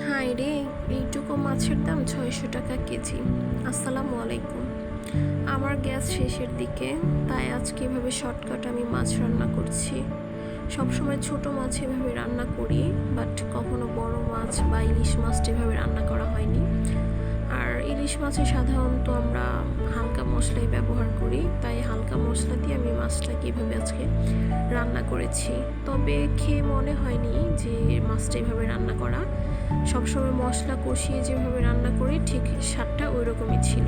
High রে, এইটুকু মাছের দাম 600 টাকা কেজি। আসসালামু আলাইকুম। আমার গ্যাস শেষের দিকে, তাই আজকে এভাবে শর্টকাট আমি মাছ রান্না করছি। সবসময় ছোট মাছ এভাবে রান্না করি, বাট কখনো বড় মাছ বা ইলিশ মাছটা এভাবে রান্না করা হয়নি। আর ইলিশ মাছে সাধারণত আমরা হালকা মশলাই ব্যবহার করি, তাই হালকা মশলা দিয়ে আমি মাছটাকে এভাবে আজকে রান্না করেছি। তবে খেয়ে মনে হয়নি যে মাছটা এভাবে রান্না করা। সবসময় মশলা কষিয়ে যেভাবে রান্না করি ঠিক স্বাদটা ওই রকমই ছিল।